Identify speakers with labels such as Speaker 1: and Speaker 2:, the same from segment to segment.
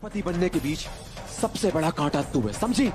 Speaker 1: पति बनने के बीच सबसे बड़ा कांटा तू है, समझी?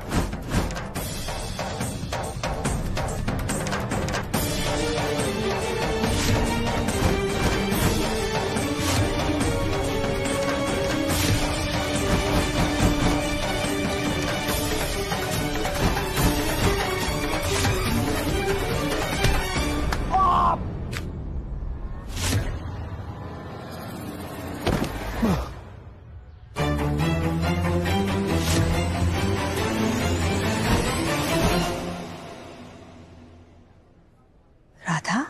Speaker 2: राधा,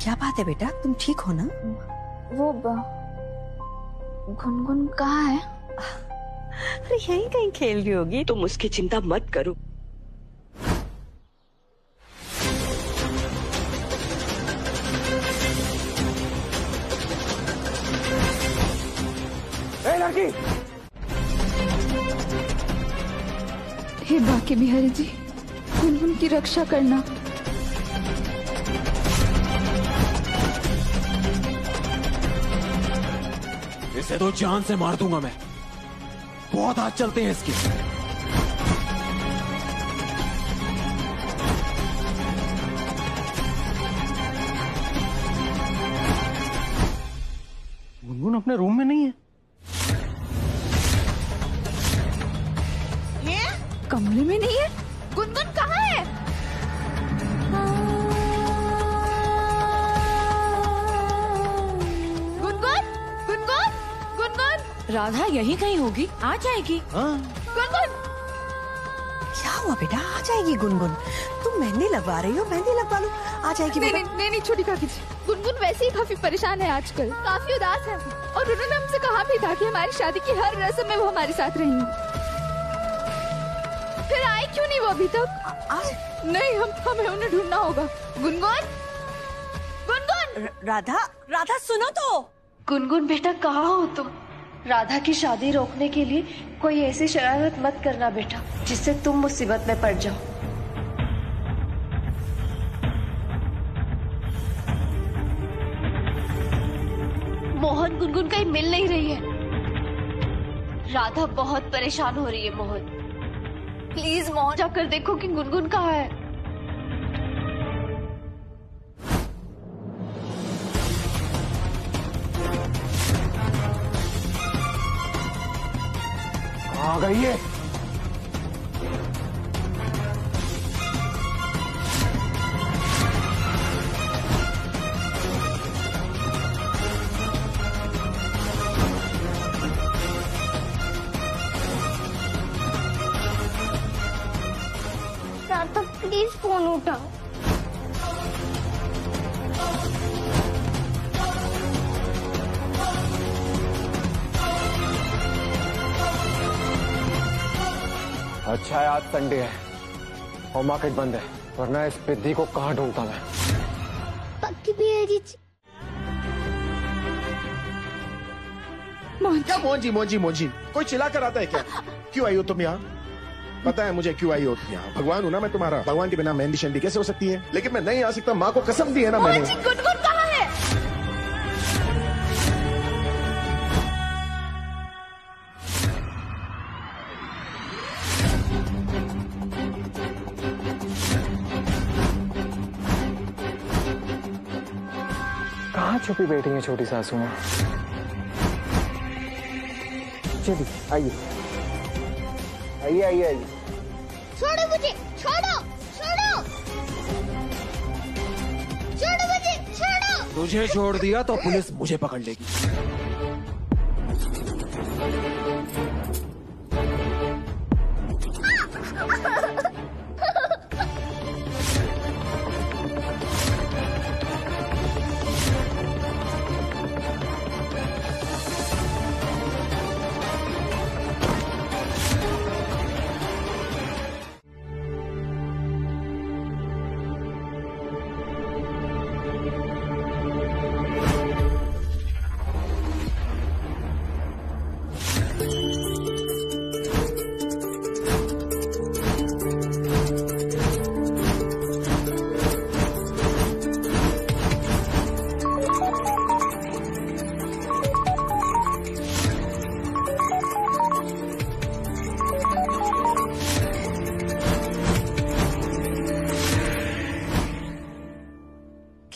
Speaker 2: क्या बात है बेटा, तुम ठीक हो ना?
Speaker 3: वो गुनगुन कहाँ है?
Speaker 2: अरे यहीं कहीं खेल रही होगी।
Speaker 4: तुम उसकी चिंता मत करो।
Speaker 1: ए लड़की!
Speaker 3: हे बाके बिहारी जी, गुनगुन की रक्षा करना।
Speaker 1: इसे तो जान से मार दूंगा मैं। बहुत हाथ चलते हैं इसके।
Speaker 5: गुनगुन अपने रूम में नहीं है।
Speaker 3: कमरे में नहीं है? गुनगुन कहाँ है? गुनगुन, गुनगुन, गुनगुन।
Speaker 2: राधा यहीं कहीं होगी, आ जाएगी।
Speaker 3: गुनगुन,
Speaker 2: क्या हुआ बेटा, आ जाएगी गुनगुन। तुम मेहंदी लगवा रही हो, मेहंदी लगवा लो, आ जाएगी
Speaker 3: नहीं
Speaker 2: बेटा।
Speaker 3: नहीं नहीं छोटी काकी जी, गुनगुन वैसे ही काफी परेशान है आजकल, काफी उदास है और उन्होंने हमसे कहा भी था कि हमारी शादी की हर रस्म में वो हमारे साथ रहेंगी। फिर आई क्यों नहीं वो अभी तक? नहीं, हमें उन्हें ढूंढना होगा। गुनगुन, गुनगुन।
Speaker 2: राधा, राधा सुनो तो।
Speaker 6: गुनगुन बेटा कहाँ हो तुम? राधा की शादी रोकने के लिए कोई ऐसी शरारत मत करना बेटा जिससे तुम मुसीबत में पड़ जाओ। मोहन गुनगुन कहीं मिल नहीं रही है। राधा बहुत परेशान हो रही है। मोहन प्लीज मोहन जाकर देखो कि गुनगुन कहाँ है।
Speaker 1: आ गई है।
Speaker 7: राधा प्लीज फोन उठा।
Speaker 1: अच्छा है आज संडे है और मार्केट बंद है, वरना इस पिद्दी को कहाँ ढूंढता मैं।
Speaker 7: पक्की बिहारी जी।
Speaker 5: क्या मोजी कोई चिल्ला कर आता है क्या? क्यों आई हो तुम यहाँ? पता है मुझे क्यों आई हो तुम यहाँ। भगवान हूं ना मैं तुम्हारा। भगवान के बिना मेहंदी शंदी कैसे हो सकती है? लेकिन मैं नहीं आ सकता, माँ को कसम दी है ना मैंने।
Speaker 3: गुनगुन कहाँ है?
Speaker 1: कहाँ छुपी बैठी है छोटी सासू माँ? चलिए आइए आइए आइए आइए।
Speaker 7: छोड़ो मुझे, छोड़ो, छोड़ो, छोड़ो मुझे, छोड़ो।
Speaker 1: तुझे छोड़ दिया तो पुलिस मुझे पकड़ लेगी।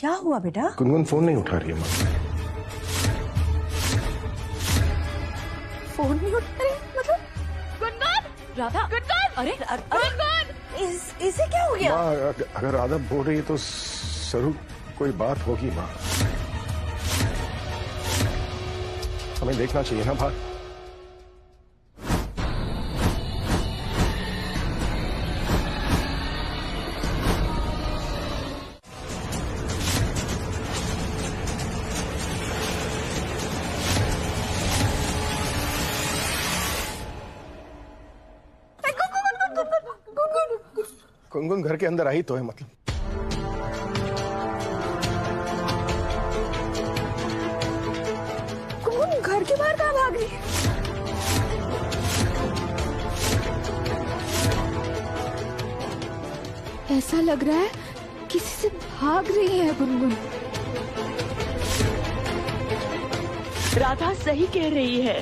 Speaker 2: क्या हुआ बेटा?
Speaker 5: गुनगुन फोन नहीं उठा रही है माँ।
Speaker 2: फोन नहीं उठा रही मतलब?
Speaker 3: गुनगुन,
Speaker 2: राधा,
Speaker 3: गुनगुन,
Speaker 2: अरे
Speaker 3: गुनगुन,
Speaker 2: इसे क्या हो गया?
Speaker 5: माँ अगर राधा बोल रही है तो जरूर कोई बात होगी माँ। हमें देखना चाहिए ना बात। गुनगुन घर के अंदर आई तो है मतलब।
Speaker 2: गुनगुन घर के बाहर कहाँ भाग रही है?
Speaker 3: ऐसा लग रहा है किसी से भाग रही है गुनगुन।
Speaker 4: राधा सही कह रही है।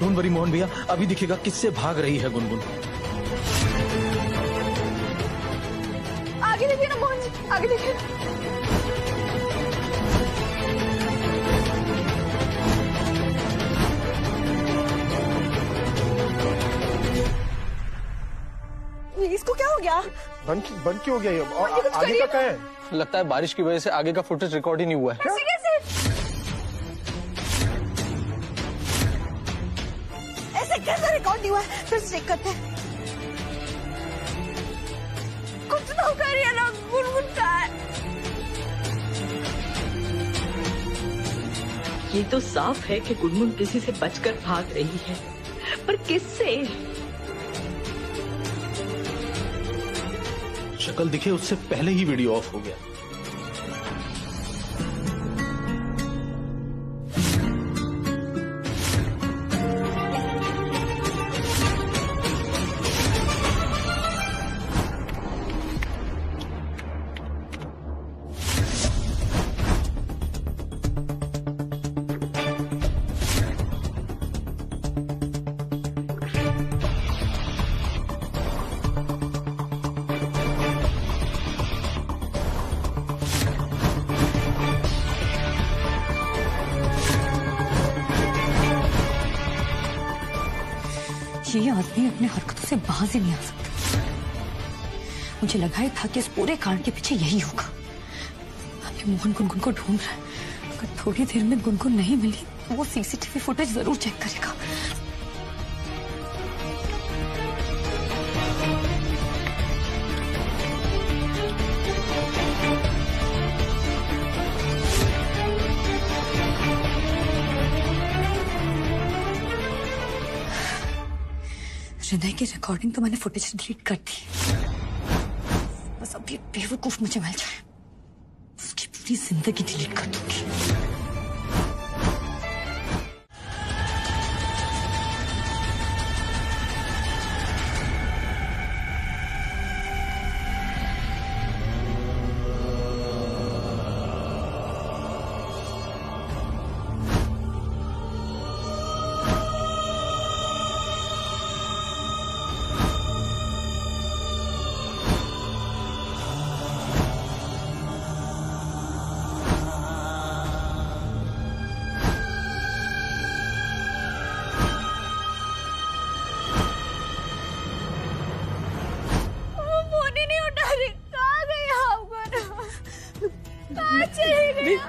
Speaker 8: डोंट वरी मोहन भैया, अभी दिखेगा किससे भाग रही है गुनगुन।
Speaker 3: आगे देखिए ना मोहन जी, आगे देखिए।
Speaker 2: इसको क्या हो गया?
Speaker 5: बंद क्यों हो गया ये? और आगे का क्या है?
Speaker 8: लगता है बारिश की वजह से आगे का फुटेज रिकॉर्ड ही नहीं हुआ है।
Speaker 2: ऐसे कैसे रिकॉर्ड नहीं हुआ है? फिर चेक करते हैं। कुछ तो करिए ना, गुनगुन का है।
Speaker 4: ये तो साफ है कि गुनगुन किसी से बचकर भाग रही है, पर किससे?
Speaker 8: शक्ल दिखे उससे पहले ही वीडियो ऑफ हो गया।
Speaker 2: ये आदमी अपने हरकतों से बाज ही नहीं आ सकता। मुझे लगा ही था कि इस पूरे कांड के पीछे यही होगा। अभी मोहन गुनगुन को ढूंढ रहा है। अगर थोड़ी देर में गुनगुन नहीं मिली तो वो सीसीटीवी फुटेज जरूर चेक करेगा। हृदय की रिकॉर्डिंग तो मैंने फुटेज डिलीट कर दी। बस अब ये बेवकूफ मुझे मिल जाए, उसकी पूरी जिंदगी डिलीट कर दूंगी।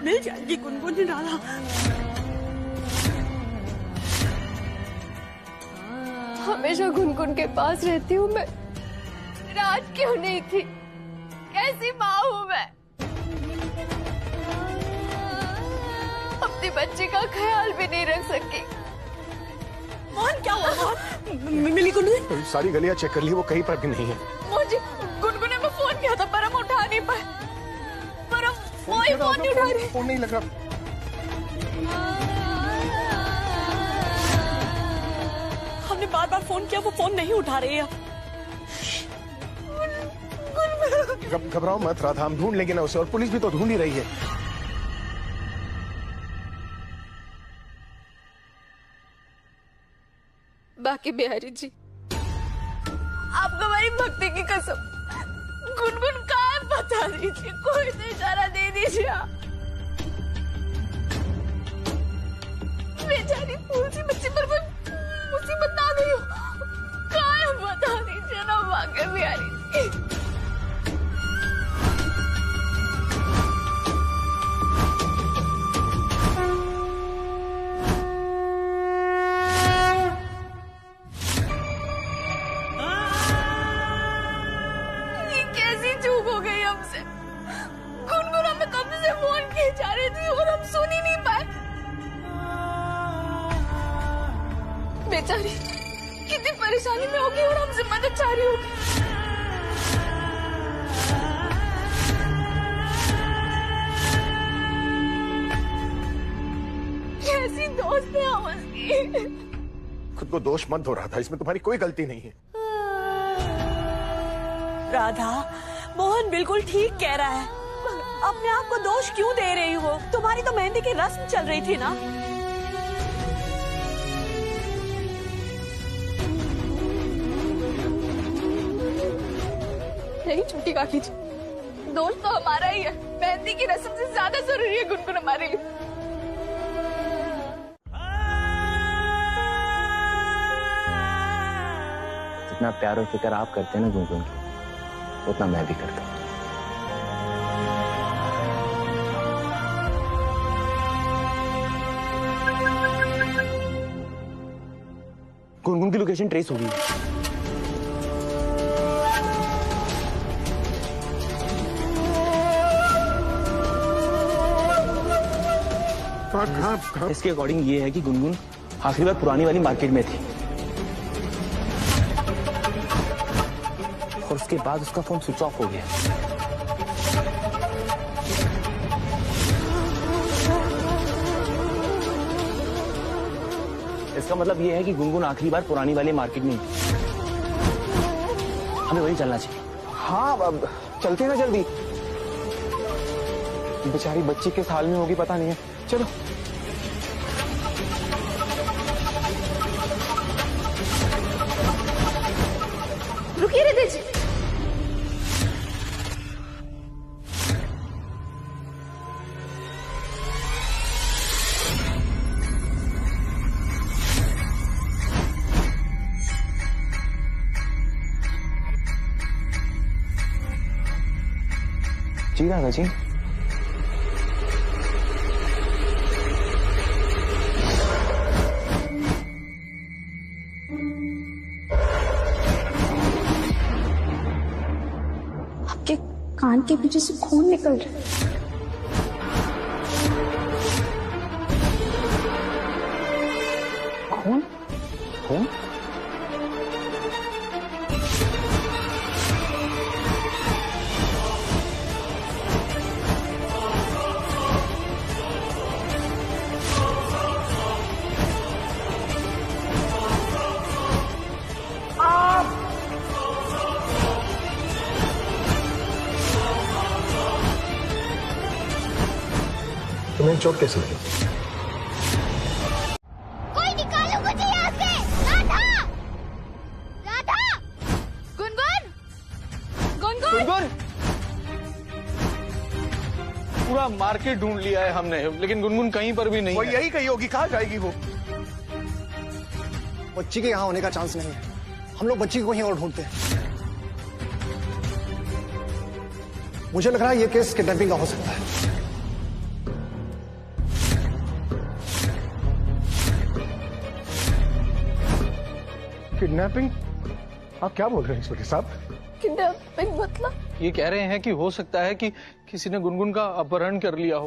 Speaker 4: मिल जाएगी गुनगुन राधा।
Speaker 6: हमेशा गुनगुन के पास रहती हूँ मैं, रात क्यों नहीं थी? कैसी माँ हूँ मैं? अपने बच्चे का ख्याल भी नहीं रख सकी।
Speaker 2: मोहन क्या हुआ? मिली गुनगुन?
Speaker 5: सारी गलियां चेक कर ली, वो कहीं पर भी नहीं है।
Speaker 6: मुझे गुनगुन ने फोन किया था पर हम उठा नहीं पाए। पर हम कोई फोन नहीं उठा रहे।
Speaker 5: फोन नहीं लग रहा।
Speaker 4: हमने बार बार फोन किया, वो फोन नहीं उठा रहे हैं।
Speaker 5: घबराओ मत राधा, हम ढूंढ लेंगे ना उसे, और पुलिस भी तो ढूंढ ही रही है।
Speaker 3: बाकी बिहारी जी, आपको हमारी भक्ति की कसम, गुनगुन कहाँ है बता दीजिए, कोई तो इशारा दे दीजिए आप। बेचारी फूल सी बच्ची पर कोई मुसीबत ना गई हो, कहाँ है बता दीजिए ना बाकी बिहारी जी। चूक हो गई हमसे, गुनगुन हमें कब से फोन किए जा रही थी और हम सुन ही नहीं पाए। बेचारी कितनी परेशानी में होगी और हमसे मदद चाह रही होगी। कैसी दोस्त है हमारी।
Speaker 5: खुद को दोष मत हो रहा था, इसमें तुम्हारी कोई गलती नहीं है।
Speaker 9: राधा, मोहन बिल्कुल ठीक कह रहा है। अपने आप को दोष क्यों दे रही हो? तुम्हारी तो मेहंदी की रस्म चल रही थी ना।
Speaker 3: नहीं छोटी काकी जी, दोस्त तो हमारा ही है। मेहंदी की रस्म से ज्यादा जरूरी है गुनगुन हमारे लिए।
Speaker 8: जितना प्यार और फिक्र आप करते हैं ना गुनगुन की, उतना मैं भी करता हूँ। गुनगुन की लोकेशन ट्रेस हो गई है।
Speaker 5: कहाँ?
Speaker 8: इसके अकॉर्डिंग ये है कि गुनगुन आखिरी बार पुरानी वाली मार्केट में थी और उसके बाद उसका फोन स्विच ऑफ हो गया। इसका मतलब यह है कि गुनगुन आखिरी बार पुरानी वाली मार्केट में थी। हमें वही चलना चाहिए।
Speaker 1: हाँ, अब चलते ना जल्दी। बेचारी बच्ची किस हाल में होगी पता नहीं है। चलो।
Speaker 3: रुकिए रिद्धि जी।
Speaker 1: जी राधा जी,
Speaker 7: आपके कान के पीछे से खून निकल रहा है।
Speaker 1: खून? खून?
Speaker 5: तुम्हें चोट कैसे लगी?
Speaker 7: कोई निकालो मुझे यहाँ से। राधा, राधा,
Speaker 3: गुनगुन, गुनगुन,
Speaker 8: गुनगुन! पूरा मार्केट ढूंढ लिया है हमने, लेकिन गुनगुन कहीं पर भी नहीं
Speaker 5: वो
Speaker 8: है।
Speaker 5: यही कहीं होगी, कहाँ जाएगी वो?
Speaker 10: बच्ची के यहाँ होने का चांस नहीं है। हम लोग बच्ची को कहीं और ढूंढते हैं। मुझे लग रहा है ये केस किडनैपिंग का हो सकता है।
Speaker 5: किडनैपिंग? आप क्या बोल रहे हैं छोटे साहब?
Speaker 3: किडनैपिंग मतलब?
Speaker 8: ये कह रहे हैं कि हो सकता है कि किसी ने गुनगुन का अपहरण कर लिया हो।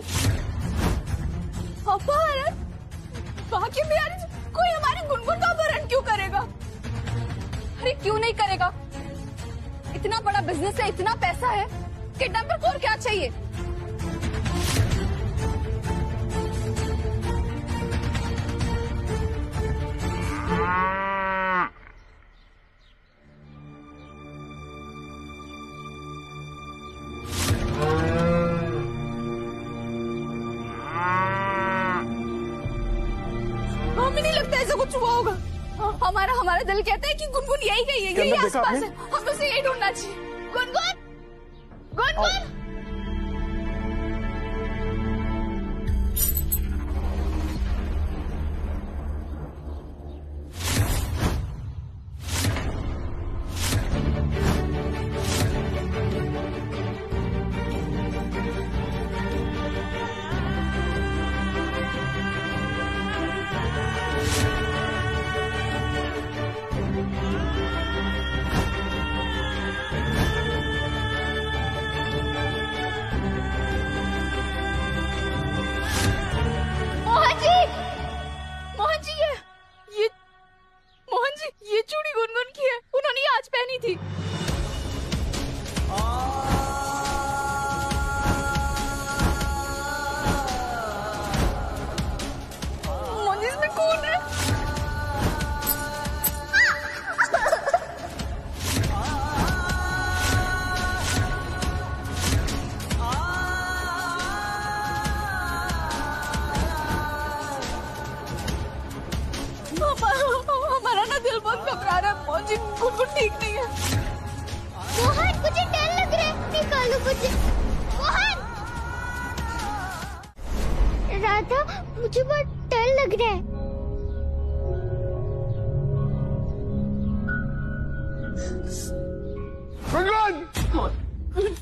Speaker 3: अपहरण? बाकी बिहारी जी, कोई हमारी गुनगुन का अपहरण क्यों करेगा? अरे क्यों नहीं करेगा? इतना बड़ा बिजनेस है, इतना पैसा है, किडनैपर को और क्या चाहिए? हमें नहीं लगता ऐसा कुछ हुआ होगा। हमारा दिल कहता है कि गुनगुन यही गई है, यही आसपास है, हमें उसे यही ढूंढना चाहिए। गुनगुन, गुनगुन। ये चूड़ी गुनगुन की है, उन्होंने ये आज पहनी थी। मोहन इसमें कौन है? हमारा ना दिल बहुत घबरा रहा है मोहन जी, गुनगुन ठीक नहीं है।
Speaker 7: मोहन मुझे डर लग रहा है, निकालो मुझे। मोहन, राधा मुझे बहुत डर लग रहा है।
Speaker 5: गुनगुन,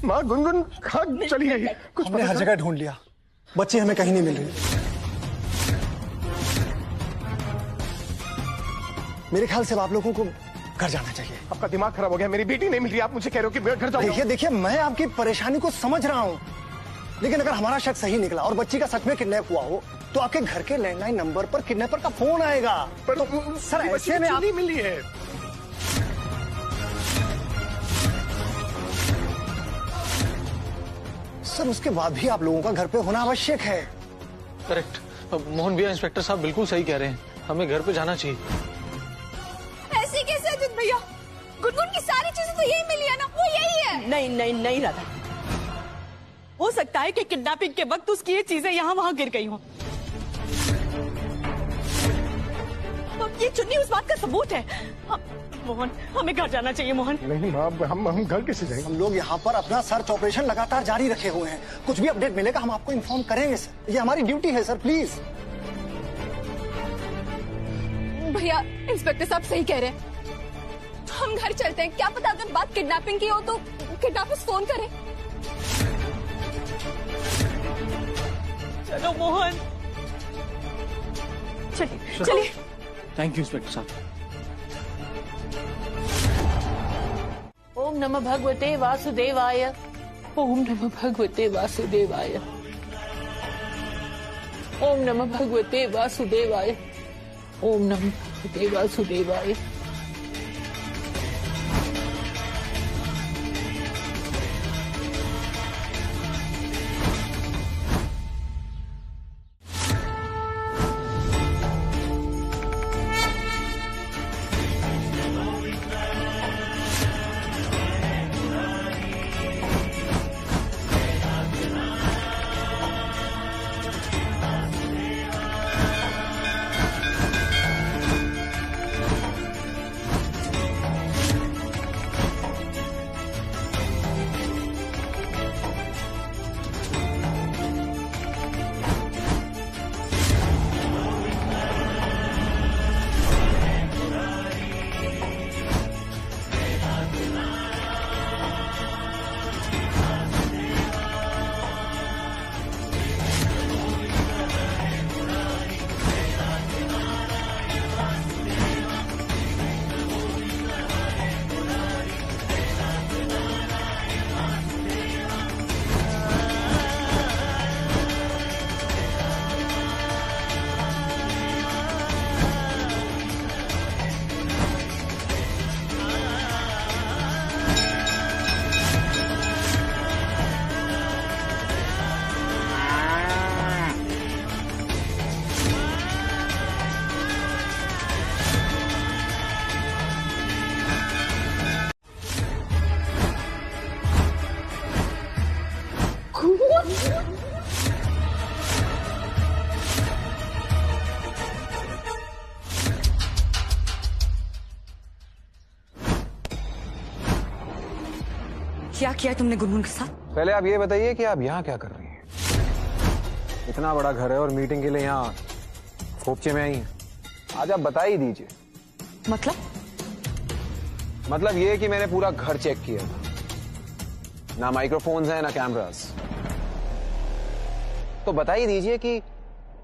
Speaker 5: माँ गुनगुन कहाँ चली गई? कुछ
Speaker 10: हमने हर जगह ढूंढ लिया, बच्ची हमें कहीं नहीं मिल रही। मेरे ख्याल से अब आप लोगों को घर जाना चाहिए।
Speaker 5: आपका दिमाग खराब हो गया, मेरी बेटी नहीं मिल रही, आप मुझे कह रहे हो कि मैं घर जाऊँ?
Speaker 10: देखिए मैं आपकी परेशानी को समझ रहा हूँ, लेकिन अगर हमारा शक सही निकला और बच्ची का सच में किडनैप हुआ हो तो आपके घर के लैंडलाइन नंबर पर किडनैपर का फोन आएगा।
Speaker 5: पर
Speaker 10: तो, सर ऐसे में आप
Speaker 5: नहीं मिली है।
Speaker 10: सर उसके बाद भी आप लोगों का घर पे होना आवश्यक है।
Speaker 11: करेक्ट, मोहन भैया इंस्पेक्टर साहब बिल्कुल सही कह रहे हैं, हमें घर पे जाना चाहिए।
Speaker 3: ऐसे कैसे अजित भैया? गुनगुन की सारी चीजें तो यही मिली है ना, वो यही है।
Speaker 9: नहीं नहीं नहीं राधा, हो सकता है कि किडनैपिंग के वक्त उसकी ये चीजें यहाँ वहाँ गिर गई हों। तो ये चुन्नी उस बात का सबूत है। मोहन हमें घर जाना चाहिए। मोहन
Speaker 5: नहीं माँ, हम घर कैसे जाएंगे?
Speaker 10: हम लोग यहाँ पर अपना सर्च ऑपरेशन लगातार जारी रखे हुए हैं, कुछ भी अपडेट मिलेगा हम आपको इन्फॉर्म करेंगे सर, ये हमारी ड्यूटी है सर, प्लीज।
Speaker 3: भैया इंस्पेक्टर साहब सही कह रहे हैं, हम घर चलते हैं। क्या पता अगर बात किडनैपिंग की हो तो किडनैपर्स फोन करें।
Speaker 9: चलो मोहन, चलिए चलिए।
Speaker 11: थैंक यू इंस्पेक्टर साहब।
Speaker 4: ओम नमः भगवते वासुदेवाय। ओम नमः भगवते वासुदेवाय। ओम नमः भगवते वासुदेवाय। ओम नमः भगवते वासुदेवाय।
Speaker 2: क्या किया तुमने गुनगुन के साथ?
Speaker 1: पहले आप ये बताइए कि आप यहाँ क्या कर रही हैं? इतना बड़ा घर है और मीटिंग के लिए यहाँ खोपचे में आई हैं। आज आप बता ही दीजिए। मतलब ये कि मैंने पूरा घर चेक किया था, ना माइक्रोफोन्स हैं ना कैमरास। तो बता ही दीजिए कि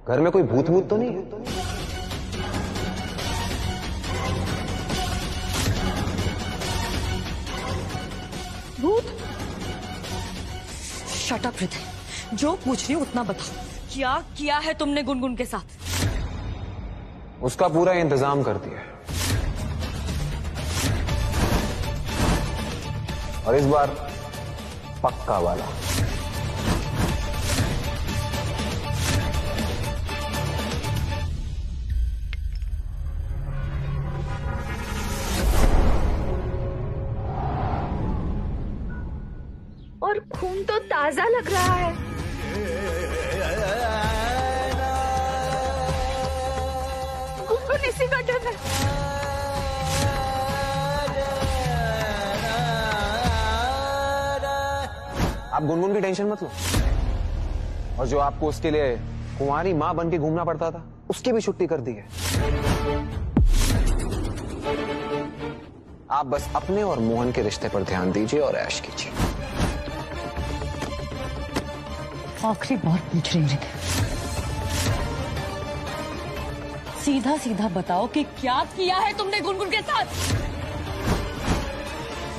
Speaker 1: घर में कोई भूत तो नहीं है?
Speaker 2: भूत? शट अप हृदय, जो पूछ रही हूँ उतना बताओ। क्या किया है तुमने गुनगुन के साथ?
Speaker 1: उसका पूरा इंतजाम कर दिया और इस बार पक्का वाला।
Speaker 3: और खून तो ताजा लग रहा है। गुनगुन इसी का डर है।
Speaker 1: आप गुनगुन की टेंशन मत लो, और जो आपको उसके लिए कुंवारी मां बन के घूमना पड़ता था उसकी भी छुट्टी कर दी है। आप बस अपने और मोहन के रिश्ते पर ध्यान दीजिए और ऐश कीजिए।
Speaker 2: आखिरी बार पूछ रही हूँ, सीधा सीधा बताओ कि क्या किया है तुमने गुनगुन के साथ?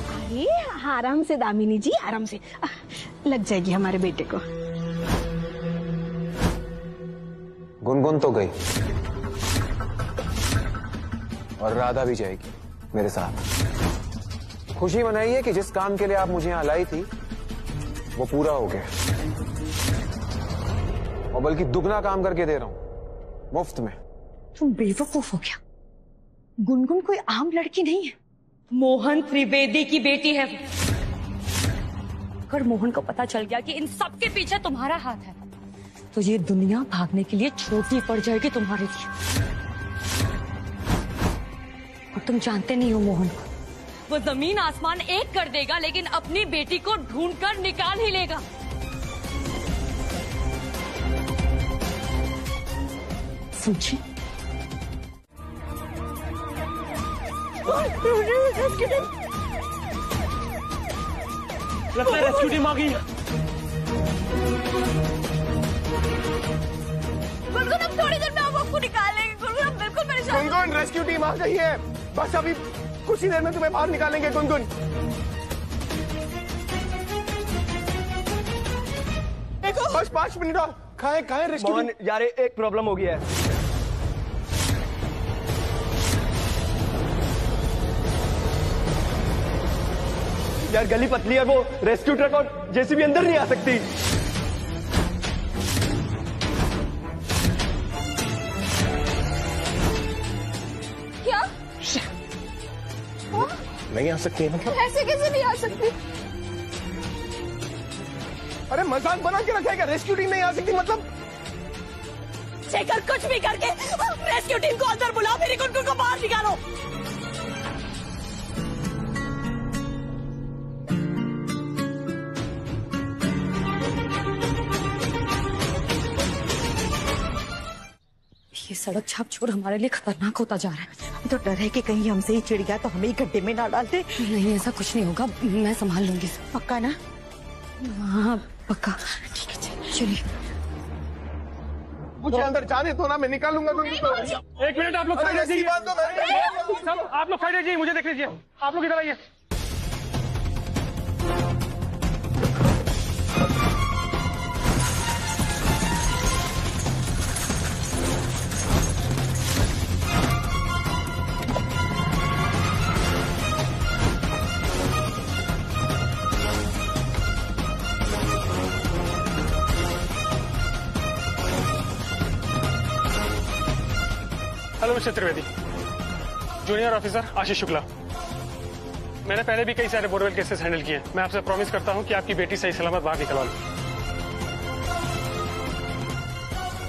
Speaker 3: अरे आराम से दामिनी जी, आराम से, लग जाएगी हमारे बेटे को।
Speaker 1: गुनगुन तो गई और राधा भी जाएगी मेरे साथ। खुशी मनाइए कि जिस काम के लिए आप मुझे यहां लाई थी वो पूरा हो गया, और बल्कि दुगना काम करके दे रहा हूं, मुफ्त में।
Speaker 2: तुम बेवकूफ हो क्या? गुनगुन कोई आम लड़की नहीं है, मोहन त्रिवेदी की बेटी है। अगर मोहन को पता चल गया कि इन सब के पीछे तुम्हारा हाथ है तो ये दुनिया भागने के लिए छोटी पड़ जाएगी तुम्हारे लिए। और तुम जानते नहीं हो मोहन को, वो जमीन आसमान एक कर देगा लेकिन अपनी बेटी को ढूंढकर निकाल ही लेगा। समझे?
Speaker 11: लगता है रेस्क्यू टीम आ गई है।
Speaker 3: गुनगुन हम थोड़ी देर में आपको निकालेंगे। गुनगुन हम बिल्कुल परेशान।
Speaker 5: गुनगुन रेस्क्यू टीम आ गई है, बस अभी कुछ ही देर में तुम्हें बाहर निकालेंगे। गुनगुन बस 5 मिनट और। खाए रेस्क्यू टीम।
Speaker 10: यार एक प्रॉब्लम हो गया है। यार गली पतली है, वो रेस्क्यू ट्रक और जेसीबी अंदर नहीं आ सकती।
Speaker 3: क्या?
Speaker 5: नहीं आ सकती है मतलब?
Speaker 3: ऐसे कैसे नहीं आ सकती?
Speaker 5: अरे मजाक बना के रखा है क्या? रेस्क्यू टीम नहीं आ सकती मतलब?
Speaker 9: शेखर कुछ भी करके रेस्क्यू टीम को अंदर बुलाओ, मेरी गुनगुन को बाहर निकालो।
Speaker 2: ये सड़क छाप छोड़ हमारे लिए खतरनाक होता जा रहा है।
Speaker 9: तो डर है कि कहीं हमसे ही चिढ़ गया तो हमें ही गड्ढे में ना डाल दे।
Speaker 2: नहीं, ऐसा कुछ नहीं होगा, मैं संभाल लूंगी सब।
Speaker 9: पक्का ना?
Speaker 2: हाँ पक्का। ठीक है चलिए।
Speaker 5: मुझे अंदर जाने दो ना, मैं निकालूंगा।
Speaker 11: एक मिनट आप लोग खड़े रहिए, सब आप लोग खड़े रहिए, मुझे देख लीजिए। आप लोग इधर आइए। Hello mister Trivedi, junior officer Ashish Shukla. मैंने पहले भी कई सारे बोरवेल केसेस हैंडल किए हैं। मैं आपसे प्रॉमिस करता हूं कि आपकी बेटी सही सलामत बाहर निकलवा लूं।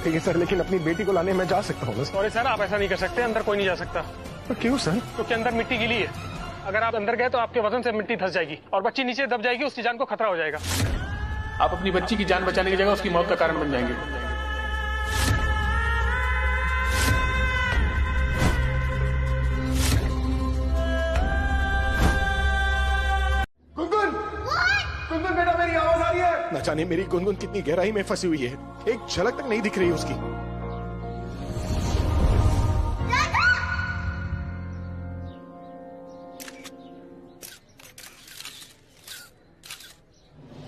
Speaker 5: ठीक है सर, लेकिन अपनी बेटी को लाने मैं जा सकता हूँ?
Speaker 11: सॉरी सर, आप ऐसा नहीं कर सकते, अंदर कोई नहीं जा सकता।
Speaker 5: तो क्यों सर?
Speaker 11: क्योंकि अंदर मिट्टी गीली है अगर आप अंदर गए तो आपके वजन से मिट्टी धंस जाएगी और बच्ची नीचे दब जाएगी, उसकी जान को खतरा हो जाएगा। आप अपनी बच्ची की जान बचाने की जगह उसकी मौत का कारण बन जाएंगे।
Speaker 5: गुनगुन! गुनगुन बेटा, मेरी आवाज आ रही है? न जाने मेरी गुनगुन कितनी गहराई में फंसी हुई है, एक झलक तक नहीं दिख रही उसकी।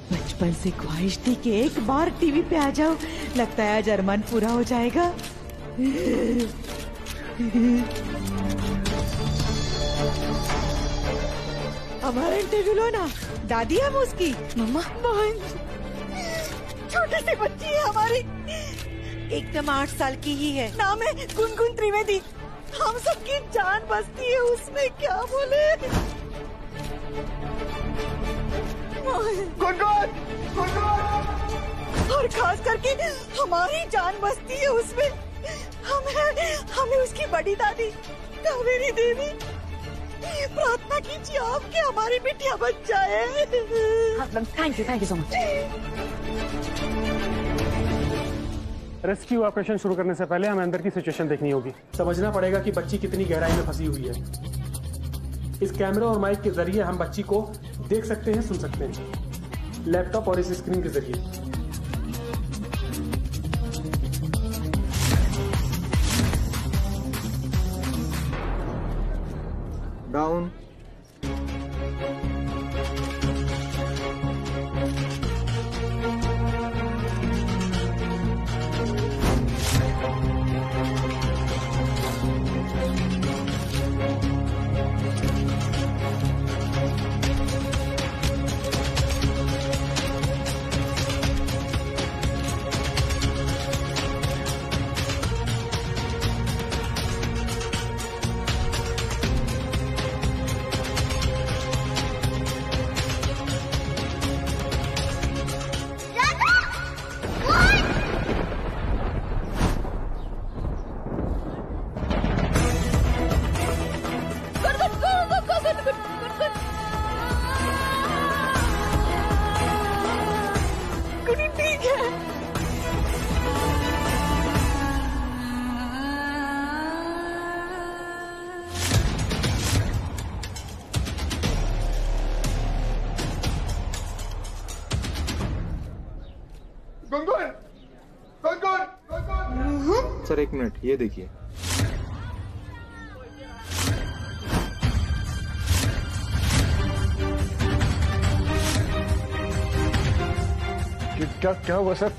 Speaker 12: बचपन से ख्वाहिश थी कि एक बार टीवी पे आ जाओ, लगता है आज अरमान पूरा हो जाएगा। हमारा इंटरव्यू लो ना, दादी हम उसकी।
Speaker 2: मम्मा,
Speaker 12: बहन छोटी सी बच्ची है हमारी, एकदम 8 साल की ही है। नाम है गुनगुन त्रिवेदी। हम सबकी जान बसती है उसमें, क्या बोले। गुनगुन, गुनगुन, और खास करके हमारी जान बसती है उसमें। हमें उसकी बड़ी दादी कावेरी देवी प्रार्थना कीजिए आपके हमारी बिटिया बच जाए।
Speaker 2: Thank you so much.
Speaker 11: Rescue operation शुरू करने से पहले हमें अंदर की सिचुएशन देखनी होगी। समझना पड़ेगा कि बच्ची कितनी गहराई में फंसी हुई है। इस कैमरा और माइक के जरिए हम बच्ची को देख सकते हैं, सुन सकते हैं, लैपटॉप और इस स्क्रीन के जरिए।
Speaker 1: डाउन।
Speaker 13: सर 1 मिनट, ये देखिए।
Speaker 5: क्या हुआ सर?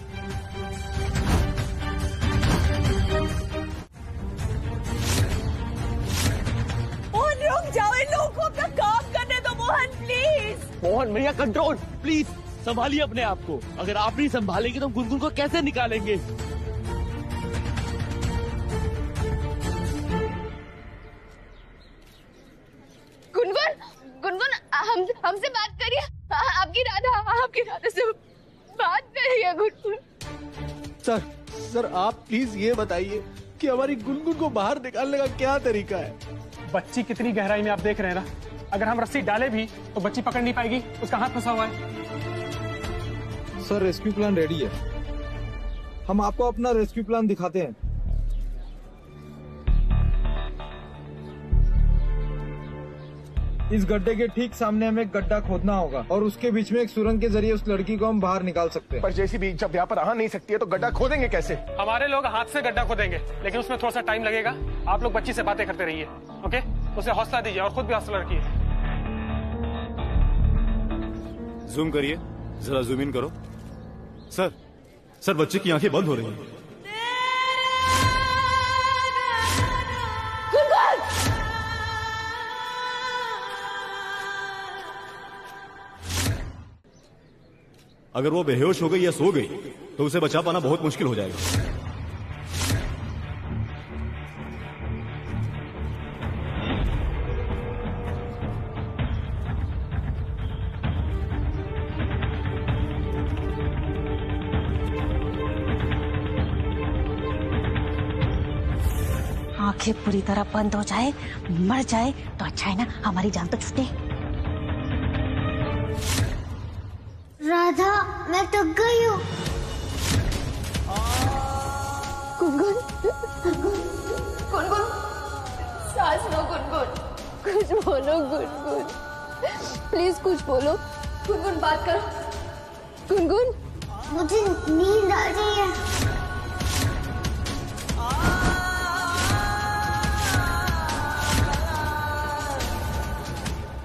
Speaker 9: मोहन रुक जाओ, इन लोगों को अपना काम करने दो। मोहन प्लीज।
Speaker 14: मोहन भैया कंट्रोल प्लीज, संभालिए अपने आप को। अगर आप नहीं संभालेंगे तो गुनगुन को कैसे निकालेंगे?
Speaker 3: गुनगुन हमसे बात करिए। आपकी राधा से बात करिए गुनगुन।
Speaker 14: सर आप प्लीज ये बताइए कि हमारी गुनगुन को बाहर निकालने का क्या तरीका है?
Speaker 11: बच्ची कितनी गहराई में आप देख रहे हैं ना। अगर हम रस्सी डाले भी तो बच्ची पकड़ नहीं पाएगी, उसका हाथ फंसा हुआ है।
Speaker 13: सर रेस्क्यू प्लान रेडी है, हम आपको अपना रेस्क्यू प्लान दिखाते हैं। इस गड्ढे के ठीक सामने हमें एक गड्ढा खोदना होगा और उसके बीच में एक सुरंग के जरिए उस लड़की को हम बाहर निकाल सकते हैं।
Speaker 5: पर जैसी भी जब यहाँ पर आ नहीं सकती है तो गड्ढा खोदेंगे कैसे?
Speaker 11: हमारे लोग हाथ से गड्ढा खोदेंगे, लेकिन उसमें थोड़ा सा टाइम लगेगा। आप लोग बच्ची से बातें करते रहिए, ओके? उसे हौसला दीजिए और खुद भी हौसला रखिए।
Speaker 15: जूम करिए, जरा जूम इन करो। सर बच्चे की आंखें बंद हो रही हैं। अगर वो बेहोश हो गई या सो गई तो उसे बचा पाना बहुत मुश्किल हो जाएगा।
Speaker 2: आंखें
Speaker 9: आंखें पूरी तरह बंद हो जाए, मर जाए तो अच्छा है ना, हमारी जान तो छूटे।
Speaker 7: राधा, मैं थक गई हूँ।
Speaker 3: गुनगुन, गुनगुन, सांस लो गुनगुन, कुछ बोलो गुनगुन, प्लीज कुछ बोलो गुनगुन, बात करो गुनगुन।
Speaker 7: मुझे नींद आ रही है।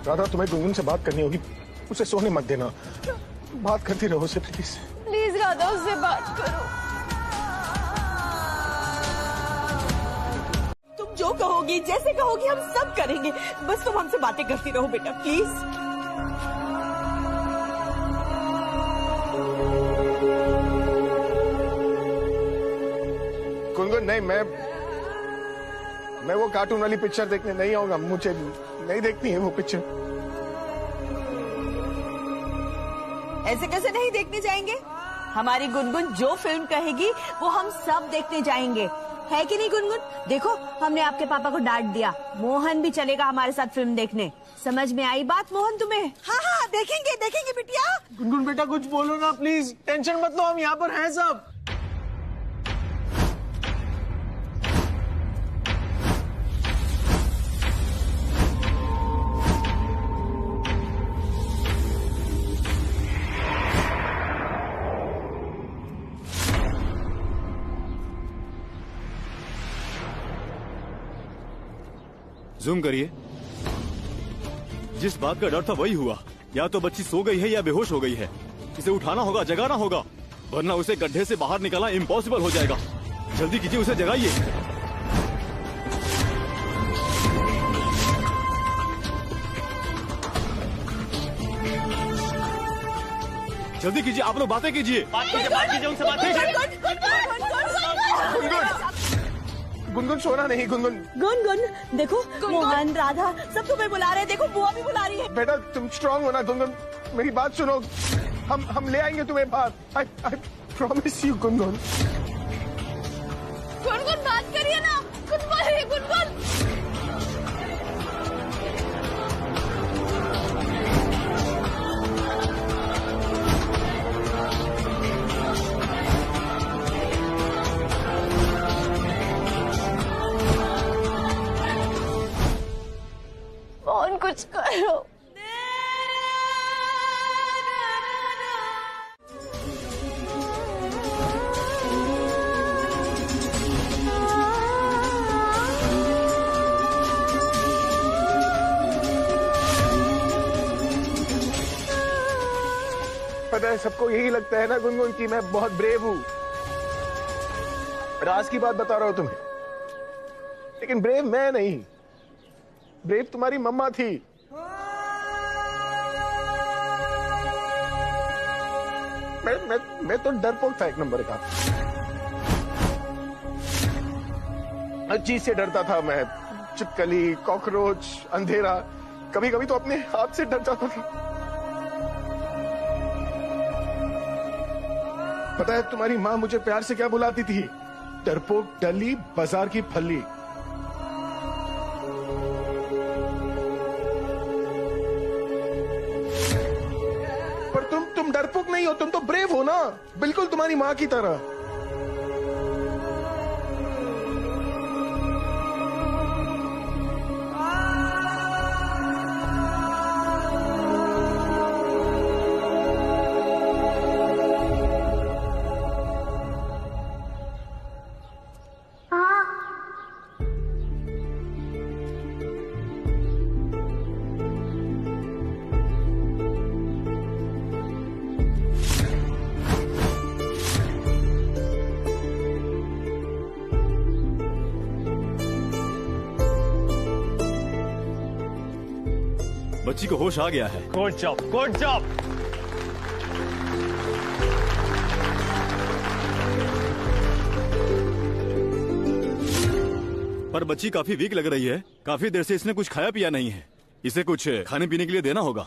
Speaker 5: राधा, तुम्हें गुनगुन से बात करनी होगी, उसे सोने मत देना, बात करती रहो उसे प्लीज।
Speaker 3: प्लीज राधा, उससे बात करो।
Speaker 9: तुम जो कहोगी, जैसे कहोगी, हम सब करेंगे, बस तुम हमसे बातें करती रहो बेटा, प्लीज।
Speaker 5: गुनगुन, नहीं, मैं वो कार्टून वाली पिक्चर देखने नहीं आऊंगा, मुझे नहीं देखनी है वो पिक्चर।
Speaker 9: ऐसे कैसे नहीं देखने जाएंगे? हमारी गुनगुन जो फिल्म कहेगी वो हम सब देखने जाएंगे, है कि नहीं गुनगुन? देखो, हमने आपके पापा को डांट दिया, मोहन भी चलेगा हमारे साथ फिल्म देखने। समझ में आई बात मोहन तुम्हें?
Speaker 12: हाँ हाँ, देखेंगे देखेंगे बिटिया।
Speaker 14: गुनगुन बेटा कुछ बोलो ना प्लीज, टेंशन मत लो, हम यहाँ पर हैं सब।
Speaker 15: जूम करिए। जिस बात का डर था वही हुआ, या तो बच्ची सो गई है या बेहोश हो गई है। इसे उठाना होगा, जगाना होगा, वरना उसे गड्ढे से बाहर निकालना इम्पॉसिबल हो जाएगा। जल्दी कीजिए, उसे जगाइए। जल्दी कीजिए, आप लोग बातें कीजिए। उनसे बात
Speaker 5: गुनगुन सोना नहीं, गुनगुन।
Speaker 9: गुनगुन देखो, मोहन, राधा सब तुम्हें बुला रहे हैं, देखो बुआ भी बुला रही है।
Speaker 5: बेटा तुम स्ट्रांग हो ना गुनगुन, मेरी बात सुनो, हम ले आएंगे तुम्हें बाहर, I promise you Gungun.
Speaker 3: Gungun बात करिए ना, कुछ बोलिए गुनगुन। कौन कुछ करो।
Speaker 5: पता है सबको यही लगता है ना गुनगुन कि मैं बहुत ब्रेव हूँ, राज की बात बता रहा हूँ तुम्हें, लेकिन ब्रेव मैं नहीं, ब्रेव तुम्हारी मम्मा थी। मैं तो डरपोक था एक नंबर का, हर चीज से डरता था मैं, छिपकली, कॉकरोच, अंधेरा, कभी कभी तो अपने हाथ से डर जाता था। पता है तुम्हारी माँ मुझे प्यार से क्या बुलाती थी? डरपोक डली बाजार की फली। पर तुम डरपोक नहीं हो, तुम तो ब्रेव हो ना, बिल्कुल तुम्हारी माँ की तरह।
Speaker 15: बच्ची को होश आ गया है।
Speaker 14: Good job, good job.
Speaker 15: पर बच्ची काफी वीक लग रही है, काफी देर से इसने कुछ खाया पिया नहीं है, इसे कुछ खाने पीने के लिए देना होगा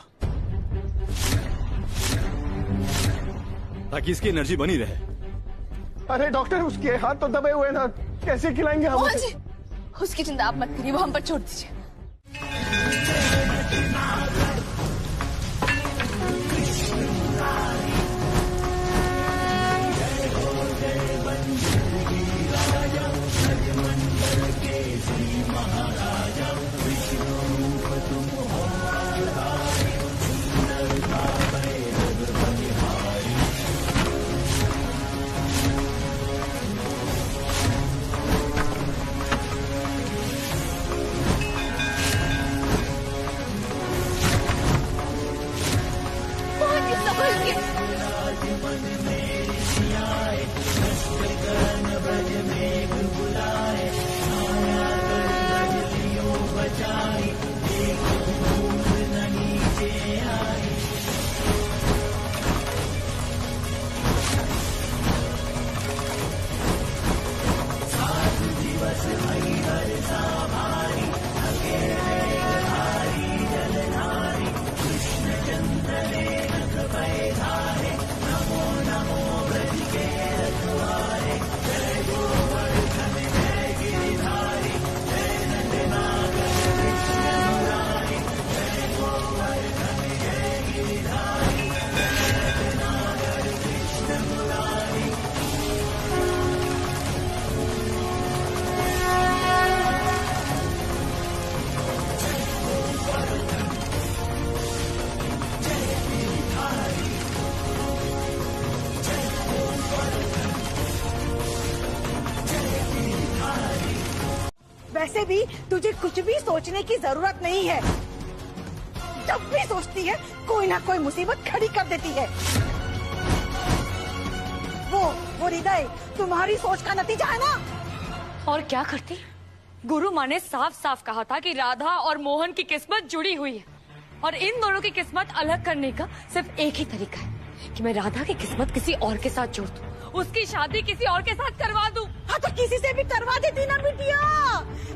Speaker 15: ताकि इसकी एनर्जी बनी रहे।
Speaker 5: अरे डॉक्टर, उसके हाथ तो दबे हुए ना, कैसे खिलाएंगे हम उसे?
Speaker 3: उसकी चिंता आप मत करिए, वो हम पर छोड़ दीजिए।
Speaker 12: वैसे भी तुझे कुछ भी सोचने की जरूरत नहीं है। जब भी सोचती है कोई ना कोई मुसीबत खड़ी कर देती है। वो हृदय तुम्हारी सोच का नतीजा है ना।
Speaker 2: और क्या करती? गुरु माँ ने साफ साफ कहा था कि राधा और मोहन की किस्मत जुड़ी हुई है और इन दोनों की किस्मत अलग करने का सिर्फ एक ही तरीका है कि मैं राधा की किस्मत किसी और के साथ जोड़ दूं, उसकी शादी किसी और के साथ करवा दूं।
Speaker 12: हाँ तो किसी से भी करवा देती ना बिटिया।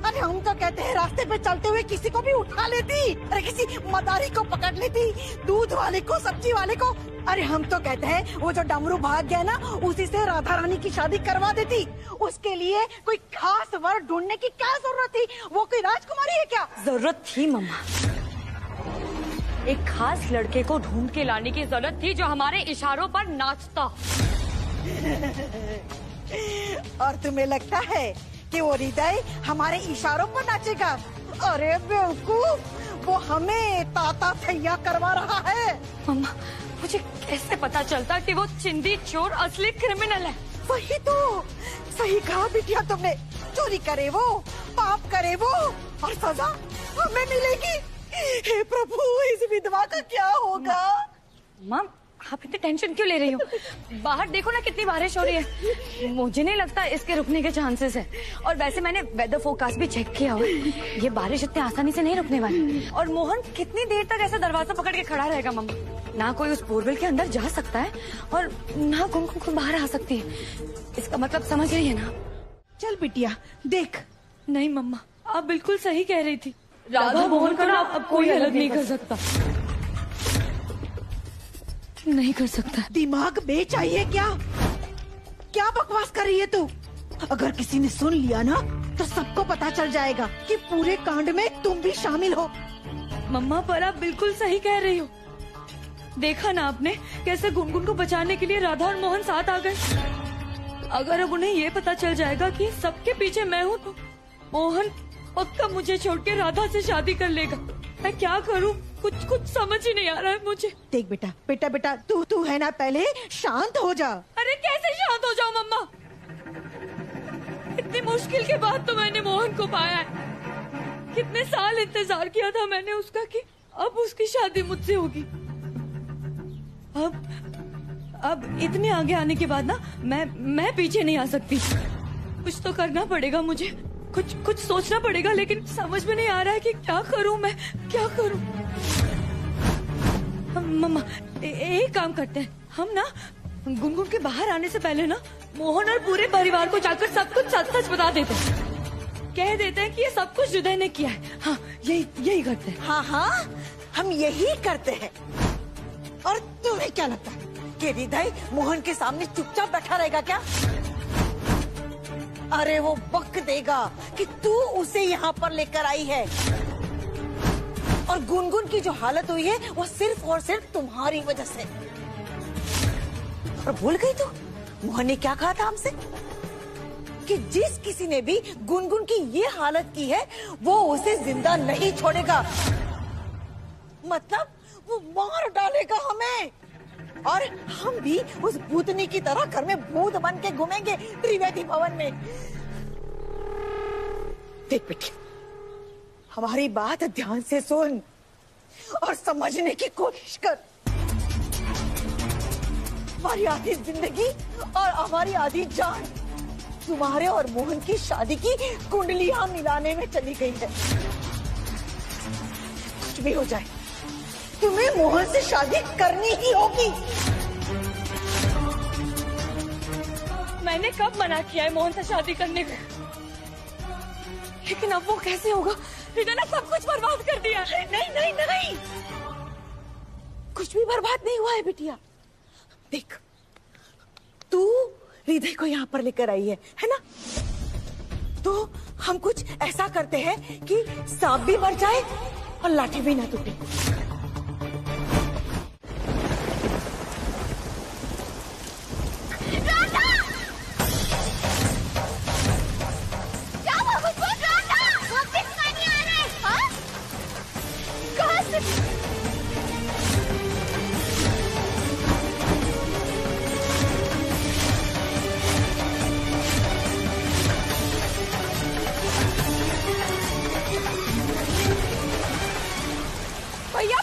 Speaker 12: अरे हम तो कहते हैं रास्ते पे चलते हुए किसी को भी उठा लेती, अरे किसी मदारी को पकड़ लेती, दूध वाले को, सब्जी वाले को। अरे हम तो कहते हैं वो जो डमरू भाग गया ना, उसी से राधा रानी की शादी करवा देती। उसके लिए कोई खास वर ढूंढने की क्या जरूरत थी? वो कोई राजकुमारी है क्या?
Speaker 2: जरूरत थी मम्मा, एक खास लड़के को ढूंढ के लाने की जरूरत थी जो हमारे इशारों पर नाचता।
Speaker 12: और तुम्हें लगता है कि वो हृदय हमारे इशारों पर नाचेगा? अरे बेवकूफ, वो हमें ताता थैया करवा रहा है।
Speaker 2: मम्मा, मुझे कैसे पता चलता कि वो चिंदी चोर असली क्रिमिनल है?
Speaker 12: वही तो सही कहा बिटिया तुमने। चोरी करे वो, पाप करे वो, और सजा हमें मिलेगी। हे प्रभु, इस विधवा का क्या होगा?
Speaker 2: माँ, आप इतनी टेंशन क्यों ले रही हो? बाहर देखो ना कितनी बारिश हो रही है। मुझे नहीं लगता इसके रुकने के चांसेस है। और वैसे मैंने वेदर फोरकास्ट भी चेक किया हुआ है, ये बारिश इतनी आसानी से नहीं रुकने वाली। और मोहन कितनी देर तक ऐसा दरवाजा पकड़ के खड़ा रहेगा मम्मा? ना कोई उस बोरवेल के अंदर जा सकता है और ना गुनगुन बाहर आ सकती है। इसका मतलब समझ रही है ना?
Speaker 12: चल बिटिया देख।
Speaker 2: नहीं मम्मा, आप बिल्कुल सही कह रही थी। राधा मोहन को ना अब कोई अलग नहीं कर सकता, नहीं कर सकता।
Speaker 12: दिमाग में चाहिए क्या? क्या बकवास कर रही है तू? अगर किसी ने सुन लिया ना तो सबको पता चल जाएगा कि पूरे कांड में तुम भी शामिल हो।
Speaker 2: मम्मा, पर आप बिल्कुल सही कह रही हो। देखा ना आपने कैसे गुनगुन को बचाने के लिए राधा और मोहन साथ आ गए। अगर अब उन्हें ये पता चल जाएगा कि सबके पीछे मैं हूँ तो मोहन पक्का मुझे छोड़ के राधा से शादी कर लेगा। मैं क्या करूँ? कुछ समझ ही नहीं आ रहा है मुझे।
Speaker 12: देख बेटा, बेटा बेटा तू है ना, पहले शांत हो जा।
Speaker 2: अरे कैसे शांत हो जाऊँ मम्मा? इतनी मुश्किल के बाद तो मैंने मोहन को पाया है। कितने साल इंतजार किया था मैंने उसका कि अब उसकी शादी मुझसे होगी। अब इतने आगे आने के बाद ना मैं पीछे नहीं आ सकती। कुछ तो करना पड़ेगा मुझे, कुछ सोचना पड़ेगा, लेकिन समझ में नहीं आ रहा है कि क्या करूं मैं, क्या करूं। मम्मा, एक काम करते हैं, हम ना गुनगुन के बाहर आने से पहले ना मोहन और पूरे परिवार को जाकर सब कुछ सच बता देते हैं। कह देते हैं कि ये सब कुछ हृदय ने किया है। हाँ, यही करते हैं।
Speaker 12: हाँ, हम यही करते हैं। और तुम्हें क्या लगता है कि हृदय मोहन के सामने चुपचाप बैठा रहेगा क्या? अरे वो बक देगा कि तू उसे यहाँ पर लेकर आई है, और गुनगुन की जो हालत हुई है वो सिर्फ और सिर्फ तुम्हारी वजह से। और भूल गई तू मोहन ने क्या कहा था हमसे कि जिस किसी ने भी गुनगुन की ये हालत की है वो उसे जिंदा नहीं छोड़ेगा, मतलब वो मार डालेगा हमें, और हम भी उस भूतनी की तरह घर में भूत बन के घूमेंगे त्रिवेदी भवन में। देख बेटी, हमारी बात ध्यान से सुन और समझने की कोशिश कर। हमारी आधी जिंदगी और हमारी आधी जान तुम्हारे और मोहन की शादी की कुंडलियां मिलाने में चली गई है। कुछ भी हो जाए तुम्हें मोहन से शादी करनी ही होगी।
Speaker 3: मैंने कब मना किया है मोहन से शादी करने को? लेकिन अब वो कैसे होगा? रिदा ने सब कुछ बर्बाद कर दिया।
Speaker 12: नहीं नहीं नहीं, कुछ भी बर्बाद नहीं हुआ है बिटिया। देख, तू हृदय को यहाँ पर लेकर आई है ना? तो हम कुछ ऐसा करते हैं कि सांप भी मर जाए और लाठी भी ना टूटे।
Speaker 3: भैया